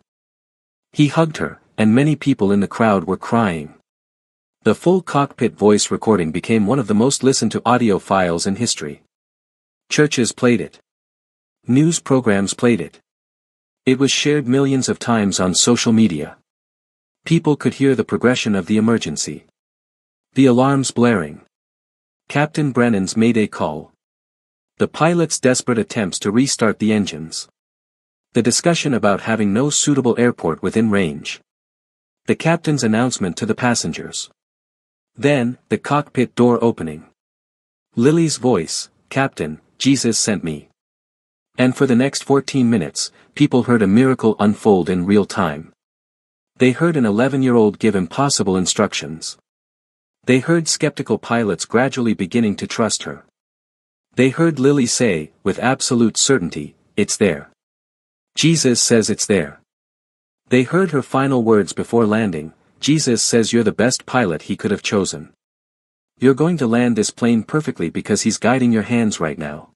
He hugged her, and many people in the crowd were crying. The full cockpit voice recording became one of the most listened to audio files in history. Churches played it. News programs played it. It was shared millions of times on social media. People could hear the progression of the emergency. The alarms blaring. Captain Brennan's Mayday call. The pilot's desperate attempts to restart the engines. The discussion about having no suitable airport within range. The captain's announcement to the passengers. Then, the cockpit door opening. Lily's voice, "Captain, Jesus sent me." And for the next 14 minutes, people heard a miracle unfold in real time. They heard an 11-year-old give impossible instructions. They heard skeptical pilots gradually beginning to trust her. They heard Lily say, with absolute certainty, "It's there. Jesus says it's there." They heard her final words before landing, "Jesus says you're the best pilot he could have chosen. You're going to land this plane perfectly because he's guiding your hands right now."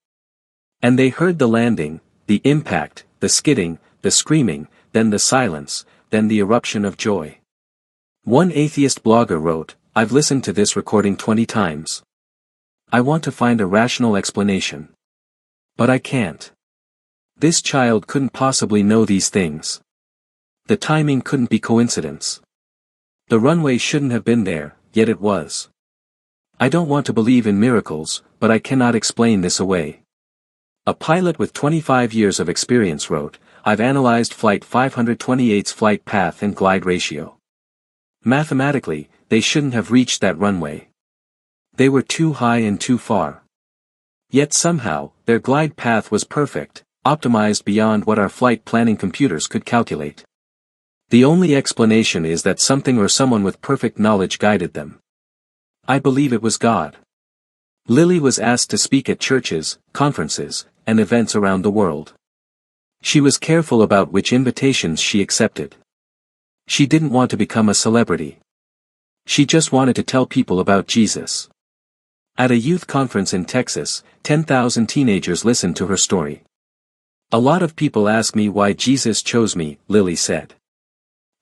And they heard the landing, the impact, the skidding, the screaming, then the silence, then the eruption of joy. One atheist blogger wrote, "I've listened to this recording 20 times. I want to find a rational explanation. But I can't. This child couldn't possibly know these things. The timing couldn't be coincidence. The runway shouldn't have been there, yet it was. I don't want to believe in miracles, but I cannot explain this away." A pilot with 25 years of experience wrote, "I've analyzed Flight 528's flight path and glide ratio. Mathematically, they shouldn't have reached that runway. They were too high and too far. Yet somehow, their glide path was perfect, optimized beyond what our flight planning computers could calculate. The only explanation is that something or someone with perfect knowledge guided them. I believe it was God." Lily was asked to speak at churches, conferences, and events around the world. She was careful about which invitations she accepted. She didn't want to become a celebrity. She just wanted to tell people about Jesus. At a youth conference in Texas, 10,000 teenagers listened to her story. "A lot of people ask me why Jesus chose me," Lily said.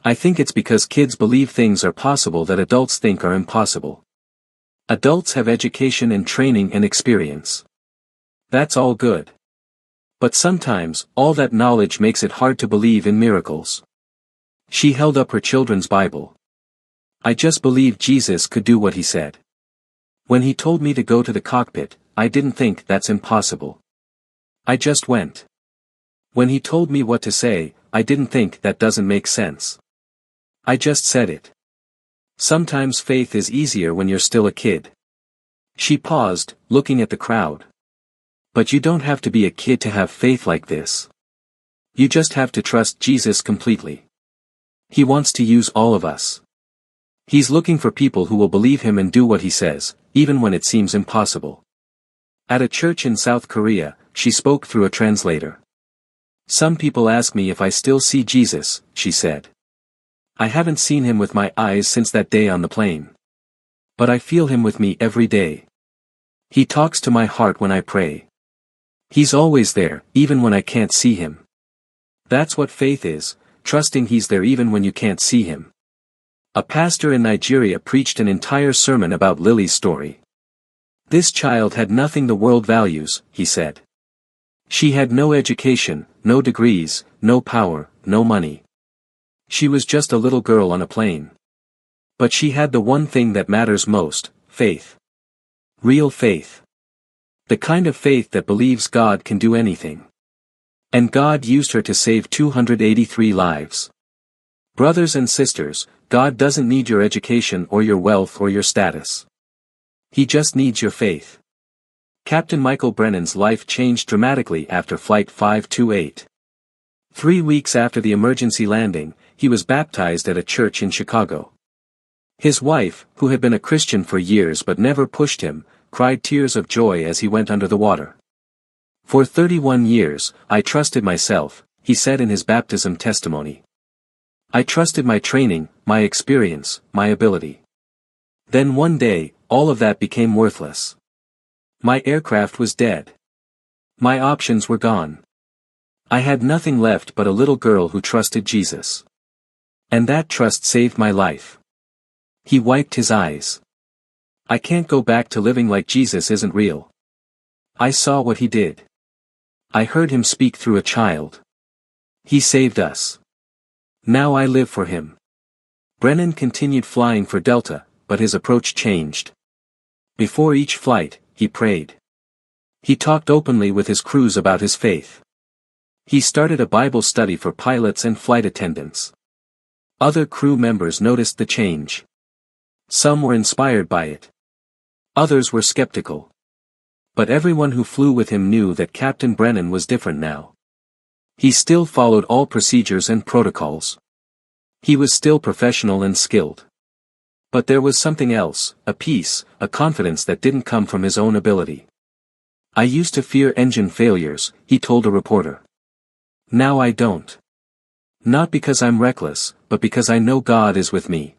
"I think it's because kids believe things are possible that adults think are impossible. Adults have education and training and experience. That's all good. But sometimes, all that knowledge makes it hard to believe in miracles." She held up her children's Bible. "I just believe Jesus could do what he said. When he told me to go to the cockpit, I didn't think that's impossible. I just went. When he told me what to say, I didn't think that doesn't make sense. I just said it. Sometimes faith is easier when you're still a kid." She paused, looking at the crowd. "But you don't have to be a kid to have faith like this. You just have to trust Jesus completely. He wants to use all of us. He's looking for people who will believe him and do what he says, even when it seems impossible." At a church in South Korea, she spoke through a translator. "Some people ask me if I still see Jesus," she said. "I haven't seen him with my eyes since that day on the plane. But I feel him with me every day. He talks to my heart when I pray. He's always there, even when I can't see him. That's what faith is, trusting he's there even when you can't see him." A pastor in Nigeria preached an entire sermon about Lily's story. "This child had nothing the world values," he said. She had no education, no degrees, no power, no money. She was just a little girl on a plane. But she had the one thing that matters most, faith. Real faith. The kind of faith that believes God can do anything. And God used her to save 283 lives. Brothers and sisters, God doesn't need your education or your wealth or your status. He just needs your faith. Captain Michael Brennan's life changed dramatically after Flight 528. 3 weeks after the emergency landing, he was baptized at a church in Chicago. His wife, who had been a Christian for years but never pushed him, cried tears of joy as he went under the water. For 31 years, I trusted myself, he said in his baptism testimony. I trusted my training, my experience, my ability. Then one day, all of that became worthless. My aircraft was dead. My options were gone. I had nothing left but a little girl who trusted Jesus. And that trust saved my life. He wiped his eyes. I can't go back to living like Jesus isn't real. I saw what he did. I heard him speak through a child. He saved us. Now I live for him. Brennan continued flying for Delta, but his approach changed. Before each flight, he prayed. He talked openly with his crews about his faith. He started a Bible study for pilots and flight attendants. Other crew members noticed the change. Some were inspired by it. Others were skeptical. But everyone who flew with him knew that Captain Brennan was different now. He still followed all procedures and protocols. He was still professional and skilled. But there was something else, a peace, a confidence that didn't come from his own ability. I used to fear engine failures, he told a reporter. Now I don't. Not because I'm reckless, but because I know God is with me.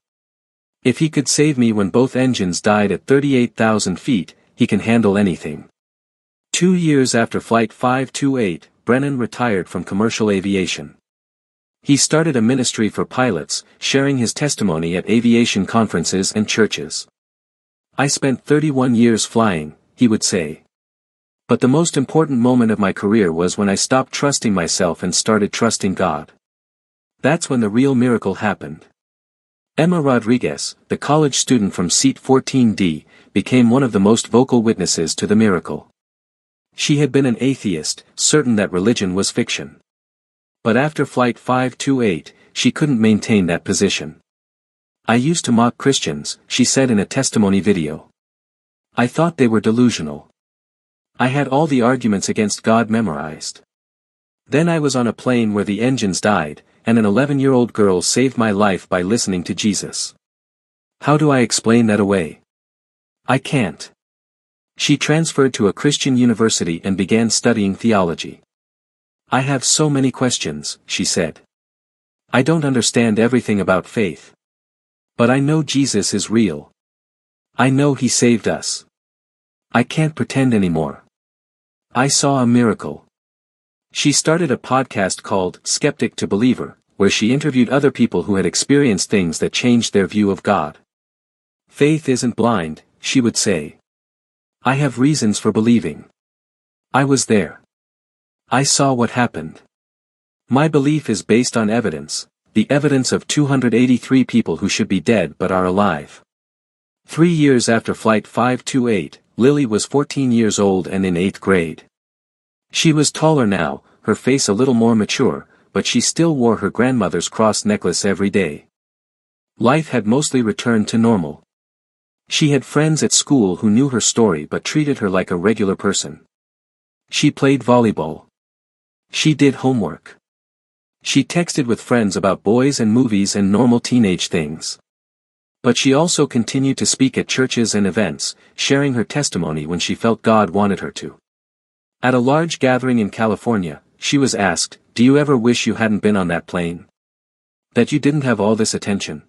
If he could save me when both engines died at 38,000 feet, he can handle anything. 2 years after Flight 528, Brennan retired from commercial aviation. He started a ministry for pilots, sharing his testimony at aviation conferences and churches. I spent 31 years flying, he would say. But the most important moment of my career was when I stopped trusting myself and started trusting God. That's when the real miracle happened. Emma Rodriguez, the college student from Seat 14D, became one of the most vocal witnesses to the miracle. She had been an atheist, certain that religion was fiction. But after Flight 528, she couldn't maintain that position. I used to mock Christians, she said in a testimony video. I thought they were delusional. I had all the arguments against God memorized. Then I was on a plane where the engines died, and an 11-year-old girl saved my life by listening to Jesus. How do I explain that away? I can't. She transferred to a Christian university and began studying theology. I have so many questions, she said. I don't understand everything about faith. But I know Jesus is real. I know he saved us. I can't pretend anymore. I saw a miracle. She started a podcast called Skeptic to Believer, where she interviewed other people who had experienced things that changed their view of God. Faith isn't blind, she would say. I have reasons for believing. I was there. I saw what happened. My belief is based on evidence, the evidence of 283 people who should be dead but are alive. 3 years after Flight 528, Lily was 14 years old and in 8th grade. She was taller now, her face a little more mature, but she still wore her grandmother's cross necklace every day. Life had mostly returned to normal. She had friends at school who knew her story but treated her like a regular person. She played volleyball. She did homework. She texted with friends about boys and movies and normal teenage things. But she also continued to speak at churches and events, sharing her testimony when she felt God wanted her to. At a large gathering in California, she was asked, "Do you ever wish you hadn't been on that plane? That you didn't have all this attention?"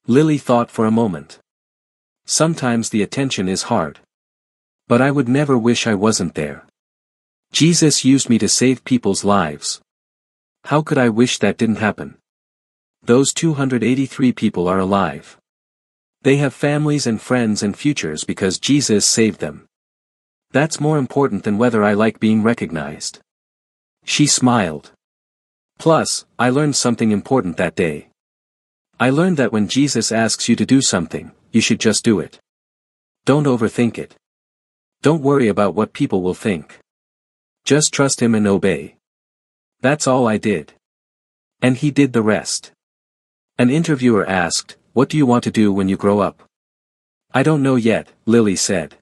Lily thought for a moment. Sometimes the attention is hard. But I would never wish I wasn't there. Jesus used me to save people's lives. How could I wish that didn't happen? Those 283 people are alive. They have families and friends and futures because Jesus saved them. That's more important than whether I like being recognized. She smiled. Plus, I learned something important that day. I learned that when Jesus asks you to do something, you should just do it. Don't overthink it. Don't worry about what people will think. Just trust him and obey. That's all I did. And he did the rest. An interviewer asked, "What do you want to do when you grow up?" "I don't know yet," Lily said.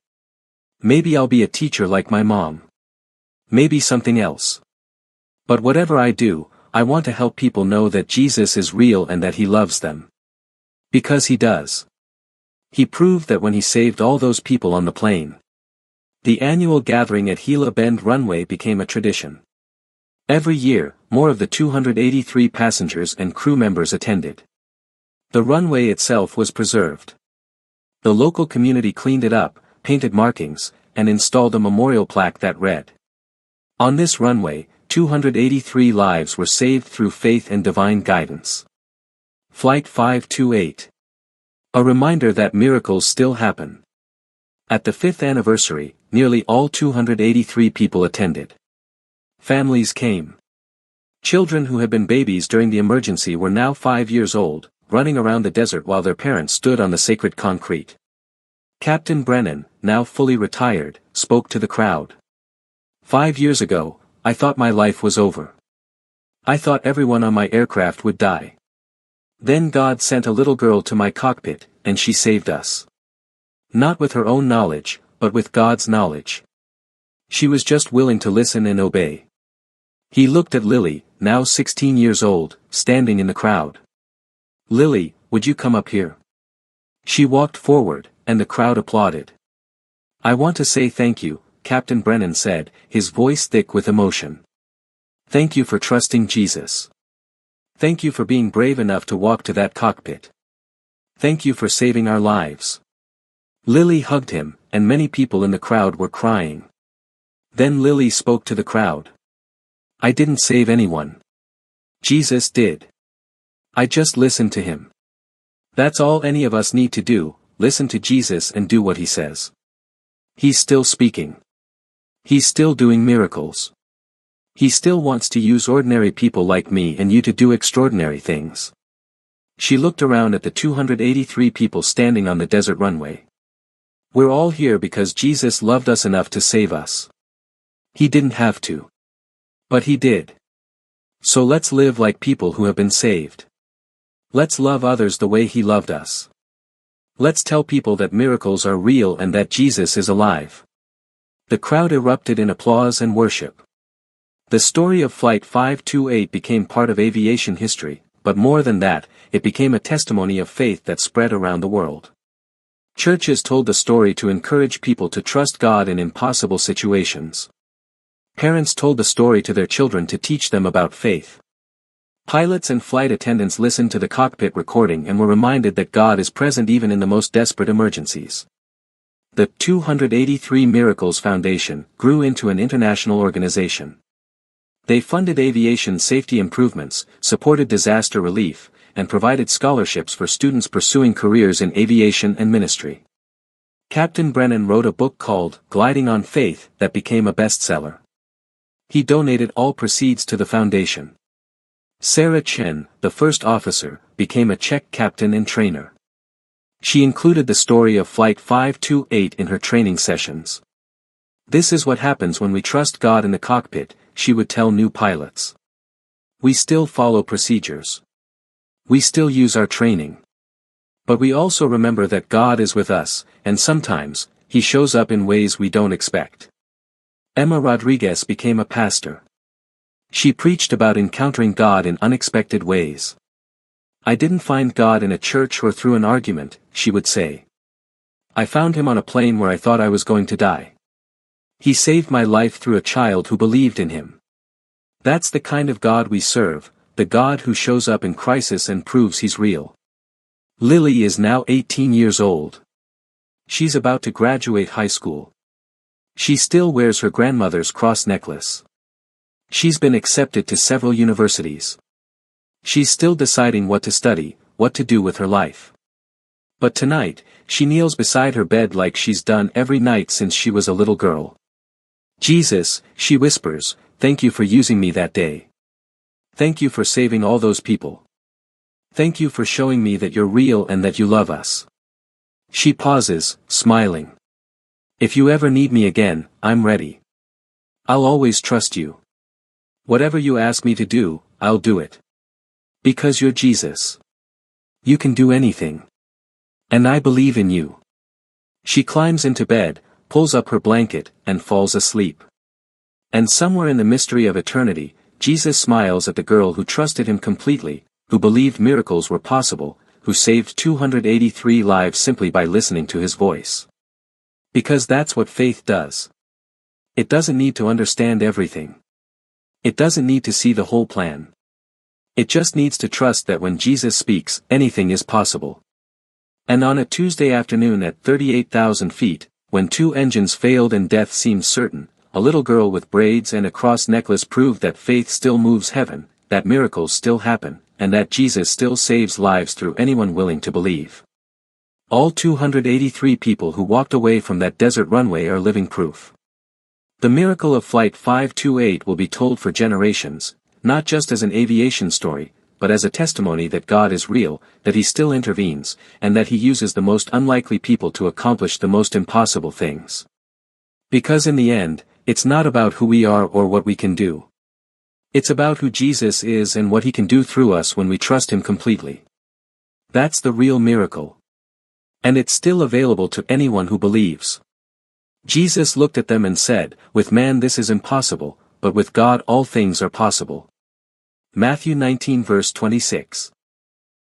"Maybe I'll be a teacher like my mom. Maybe something else. But whatever I do, I want to help people know that Jesus is real and that he loves them. Because he does. He proved that when he saved all those people on the plane." The annual gathering at Gila Bend Runway became a tradition. Every year, more of the 283 passengers and crew members attended. The runway itself was preserved. The local community cleaned it up, painted markings, and installed a memorial plaque that read, "On this runway, 283 lives were saved through faith and divine guidance. Flight 528. A reminder that miracles still happen." At the 5th anniversary, nearly all 283 people attended. Families came. Children who had been babies during the emergency were now 5 years old, running around the desert while their parents stood on the sacred concrete. Captain Brennan, now fully retired, spoke to the crowd. "5 years ago, I thought my life was over. I thought everyone on my aircraft would die. Then God sent a little girl to my cockpit, and she saved us. Not with her own knowledge, but with God's knowledge. She was just willing to listen and obey." He looked at Lily, now 16 years old, standing in the crowd. "Lily, would you come up here?" She walked forward, and the crowd applauded. "I want to say thank you," Captain Brennan said, his voice thick with emotion. "Thank you for trusting Jesus. Thank you for being brave enough to walk to that cockpit. Thank you for saving our lives." Lily hugged him, and many people in the crowd were crying. Then Lily spoke to the crowd. "I didn't save anyone. Jesus did. I just listened to him. That's all any of us need to do, listen to Jesus and do what he says. He's still speaking. He's still doing miracles. He still wants to use ordinary people like me and you to do extraordinary things." She looked around at the 283 people standing on the desert runway. "We're all here because Jesus loved us enough to save us. He didn't have to. But he did. So let's live like people who have been saved. Let's love others the way he loved us. Let's tell people that miracles are real and that Jesus is alive." The crowd erupted in applause and worship. The story of Flight 528 became part of aviation history, but more than that, it became a testimony of faith that spread around the world. Churches told the story to encourage people to trust God in impossible situations. Parents told the story to their children to teach them about faith. Pilots and flight attendants listened to the cockpit recording and were reminded that God is present even in the most desperate emergencies. The 283 Miracles Foundation grew into an international organization. They funded aviation safety improvements, supported disaster relief, and provided scholarships for students pursuing careers in aviation and ministry. Captain Brennan wrote a book called Gliding on Faith that became a bestseller. He donated all proceeds to the foundation. Sarah Chen, the first officer, became a Czech captain and trainer. She included the story of Flight 528 in her training sessions. "This is what happens when we trust God in the cockpit," she would tell new pilots. "We still follow procedures. We still use our training. But we also remember that God is with us, and sometimes, he shows up in ways we don't expect." Emma Rodriguez became a pastor. She preached about encountering God in unexpected ways. "I didn't find God in a church or through an argument," she would say. "I found him on a plane where I thought I was going to die. He saved my life through a child who believed in him. That's the kind of God we serve, the God who shows up in crisis and proves he's real." Lily is now 18 years old. She's about to graduate high school. She still wears her grandmother's cross necklace. She's been accepted to several universities. She's still deciding what to study, what to do with her life. But tonight, she kneels beside her bed like she's done every night since she was a little girl. Jesus, she whispers, thank you for using me that day. Thank you for saving all those people. Thank you for showing me that you're real and that you love us. She pauses, smiling. If you ever need me again, I'm ready. I'll always trust you. Whatever you ask me to do, I'll do it. Because you're Jesus. You can do anything. And I believe in you. She climbs into bed, pulls up her blanket, and falls asleep. And somewhere in the mystery of eternity, Jesus smiles at the girl who trusted him completely, who believed miracles were possible, who saved 283 lives simply by listening to his voice. Because that's what faith does. It doesn't need to understand everything. It doesn't need to see the whole plan. It just needs to trust that when Jesus speaks, anything is possible. And on a Tuesday afternoon at 38,000 feet, when 2 engines failed and death seemed certain, a little girl with braids and a cross necklace proved that faith still moves heaven, that miracles still happen, and that Jesus still saves lives through anyone willing to believe. All 283 people who walked away from that desert runway are living proof. The miracle of Flight 528 will be told for generations, not just as an aviation story, but as a testimony that God is real, that he still intervenes, and that he uses the most unlikely people to accomplish the most impossible things. Because in the end, it's not about who we are or what we can do. It's about who Jesus is and what he can do through us when we trust him completely. That's the real miracle. And it's still available to anyone who believes. Jesus looked at them and said, with man this is impossible, but with God all things are possible. Matthew 19 verse 26.